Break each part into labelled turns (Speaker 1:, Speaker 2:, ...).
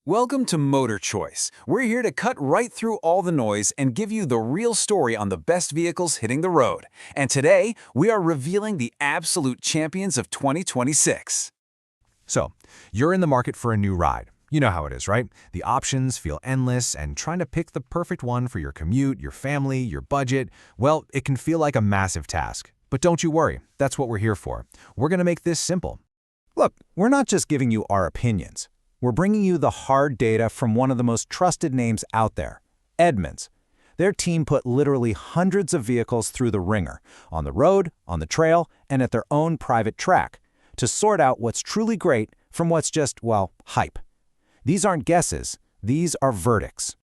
Speaker 1: Welcome to Motor Choice. We're here to cut right through all the noise and give you the real story on the best vehicles hitting the road. And today, we are revealing the absolute champions of 2026.
Speaker 2: So, you're in the market for a new ride. You know how it is, right? The options feel endless, and trying to pick the perfect one for your commute, your family, your budget, well, it can feel like a massive task. But don't you worry, that's what we're here for. We're going to make this simple.
Speaker 3: Look, we're not just giving you our opinions. We're bringing you the hard data from one of the most trusted names out there, Edmunds. Their team put literally hundreds of vehicles through the ringer, on the road, on the trail, and at their own private track, to sort out what's truly great from what's just, well, hype. These aren't guesses, these are verdicts.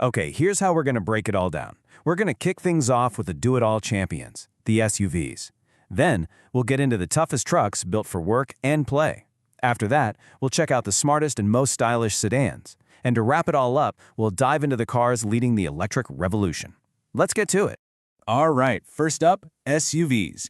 Speaker 4: Okay, here's how we're going to break it all down. We're going to kick things off with the do-it-all champions, the SUVs. Then, we'll get into the toughest trucks built for work and play. After that, we'll check out the smartest and most stylish sedans. And to wrap it all up, we'll dive into the cars leading the electric revolution. Let's get to it.
Speaker 5: All right, first up, SUVs.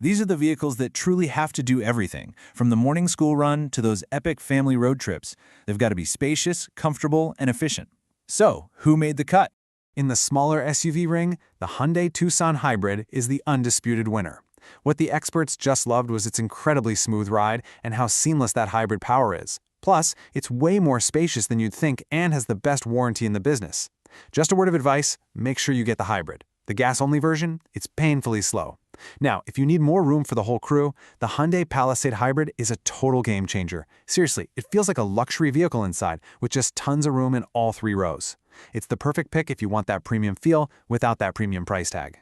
Speaker 5: These are the vehicles that truly have to do everything, from the morning school run to those epic family road trips. They've got to be spacious, comfortable, and efficient. So, who made the cut?
Speaker 6: In the smaller SUV ring, the Hyundai Tucson Hybrid is the undisputed winner. What the experts just loved was its incredibly smooth ride and how seamless that hybrid power is. Plus, it's way more spacious than you'd think and has the best warranty in the business. Just a word of advice, make sure you get the hybrid. The gas-only version, it's painfully slow. Now, if you need more room for the whole crew, the Hyundai Palisade Hybrid is a total game changer. Seriously, it feels like a luxury vehicle inside, with just tons of room in all three rows. It's the perfect pick if you want that premium feel without that premium price tag.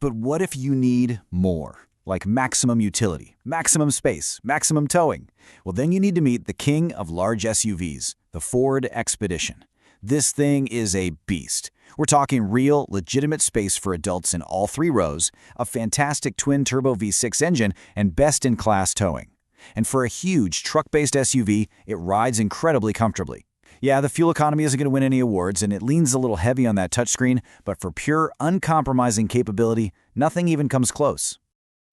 Speaker 7: But what if you need more? Like maximum utility, maximum space, maximum towing? Well, then you need to meet the king of large SUVs, the Ford Expedition. This thing is a beast. We're talking real, legitimate space for adults in all three rows, a fantastic twin-turbo V6 engine, and best-in-class towing. And for a huge truck-based SUV, it rides incredibly comfortably. Yeah, the fuel economy isn't going to win any awards, and it leans a little heavy on that touchscreen, but for pure, uncompromising capability, nothing even comes close.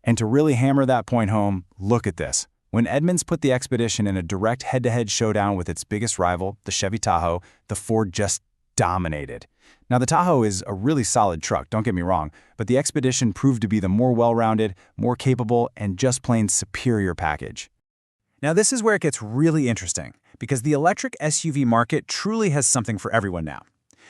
Speaker 3: And to really hammer that point home, look at this. When Edmunds put the Expedition in a direct head-to-head showdown with its biggest rival, the Chevy Tahoe, the Ford just dominated. Now, the Tahoe is a really solid truck, don't get me wrong, but the Expedition proved to be the more well-rounded, more capable, and just plain superior package. Now, this is where it gets really interesting, because the electric SUV market truly has something for everyone now.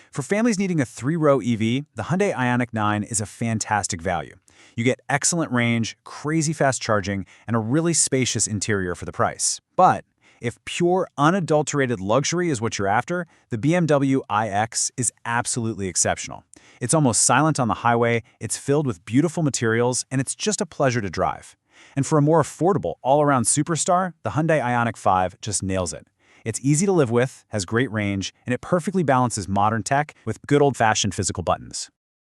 Speaker 3: For families needing a three-row EV, the Hyundai Ioniq 9 is a fantastic value. You get excellent range, crazy fast charging, and a really spacious interior for the price. But if pure, unadulterated luxury is what you're after, the BMW iX is absolutely exceptional. It's almost silent on the highway, it's filled with beautiful materials, and it's just a pleasure to drive. And for a more affordable, all-around superstar, the Hyundai Ioniq 5 just nails it. It's easy to live with, has great range, and it perfectly balances modern tech with good old-fashioned physical buttons.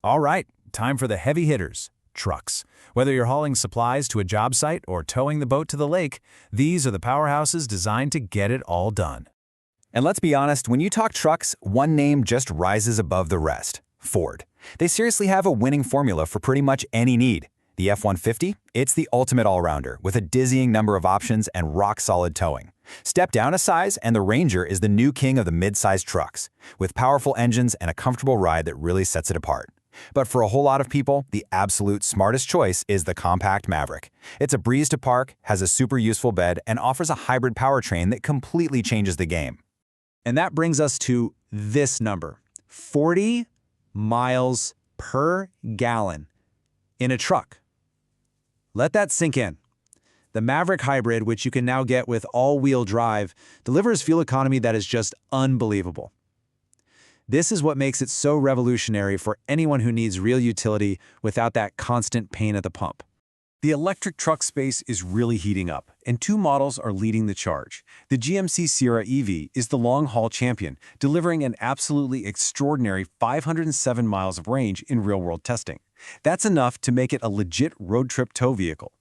Speaker 4: All right, time for the heavy hitters. Trucks. Whether you're hauling supplies to a job site or towing the boat to the lake, these are the powerhouses designed to get it all done.
Speaker 7: And let's be honest, when you talk trucks, one name just rises above the rest: Ford. They seriously have a winning formula for pretty much any need. The F-150? It's the ultimate all-rounder, with a dizzying number of options and rock-solid towing. Step down a size, and the Ranger is the new king of the mid-sized trucks, with powerful engines and a comfortable ride that really sets it apart. But for a whole lot of people, the absolute smartest choice is the compact Maverick. It's a breeze to park, has a super useful bed, and offers a hybrid powertrain that completely changes the game.
Speaker 3: And that brings us to this number: 40 miles per gallon in a truck. Let that sink in. The Maverick Hybrid, which you can now get with all-wheel drive, delivers fuel economy that is just unbelievable. This is what makes it so revolutionary for anyone who needs real utility without that constant pain at the pump.
Speaker 6: The electric truck space is really heating up, and two models are leading the charge. The GMC Sierra EV is the long-haul champion, delivering an absolutely extraordinary 507 miles of range in real-world testing. That's enough to make it a legit road trip tow vehicle.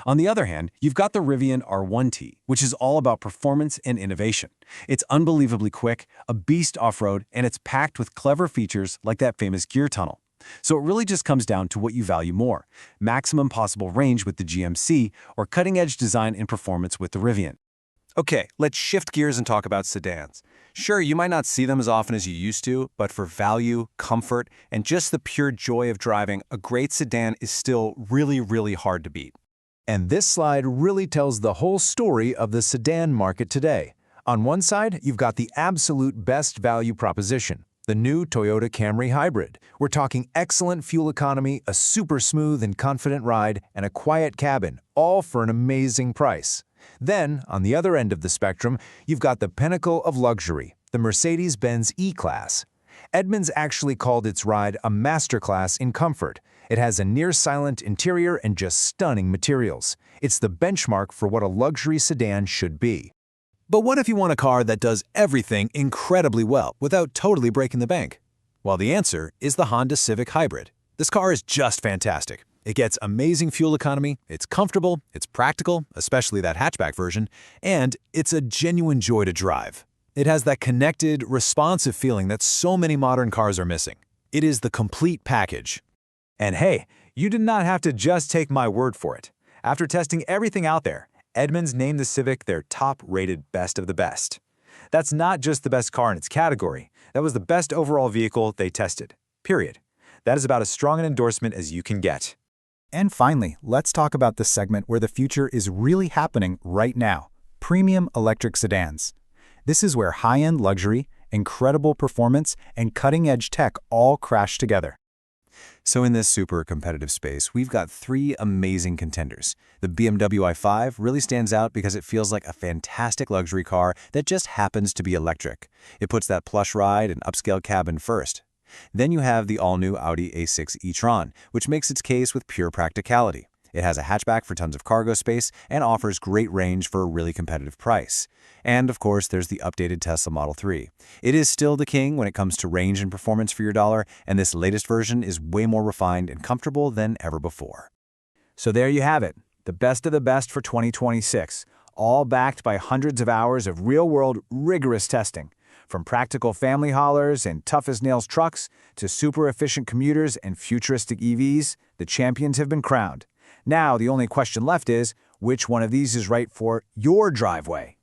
Speaker 6: On the other hand, you've got the Rivian R1T, which is all about performance and innovation. It's unbelievably quick, a beast off-road, and it's packed with clever features like that famous gear tunnel. So it really just comes down to what you value more: maximum possible range with the GMC or cutting-edge design and performance with the Rivian.
Speaker 4: Okay, let's shift gears and talk about sedans. Sure, you might not see them as often as you used to, but for value, comfort, and just the pure joy of driving, a great sedan is still really, really hard to beat.
Speaker 2: And this slide really tells the whole story of the sedan market today. On one side, you've got the absolute best value proposition, the new Toyota Camry Hybrid. We're talking excellent fuel economy, a super smooth and confident ride, and a quiet cabin, all for an amazing price. Then, on the other end of the spectrum, you've got the pinnacle of luxury, the Mercedes-Benz E-Class. Edmunds actually called its ride a masterclass in comfort. It has a near-silent interior and just stunning materials. It's the benchmark for what a luxury sedan should be.
Speaker 3: But what if you want a car that does everything incredibly well without totally breaking the bank? Well, the answer is the Honda Civic Hybrid. This car is just fantastic. It gets amazing fuel economy, it's comfortable, it's practical, especially that hatchback version, and it's a genuine joy to drive. It has that connected, responsive feeling that so many modern cars are missing. It is the complete package.
Speaker 6: And hey, you did not have to just take my word for it. After testing everything out there, Edmunds named the Civic their top-rated best of the best. That's not just the best car in its category. That was the best overall vehicle they tested. Period. That is about as strong an endorsement as you can get.
Speaker 3: And finally, let's talk about the segment where the future is really happening right now: premium electric sedans. This is where high-end luxury, incredible performance, and cutting-edge tech all crash together.
Speaker 4: So in this super competitive space, we've got three amazing contenders. The BMW i5 really stands out because it feels like a fantastic luxury car that just happens to be electric. It puts that plush ride and upscale cabin first. Then you have the all-new Audi A6 e-tron, which makes its case with pure practicality. It has a hatchback for tons of cargo space and offers great range for a really competitive price. And of course, there's the updated Tesla Model 3. It is still the king when it comes to range and performance for your dollar, and this latest version is way more refined and comfortable than ever before.
Speaker 6: So there you have it, the best of the best for 2026, all backed by hundreds of hours of real-world, rigorous testing. From practical family haulers and tough-as-nails trucks to super-efficient commuters and futuristic EVs, the champions have been crowned. Now, the only question left is, which one of these is right for your driveway?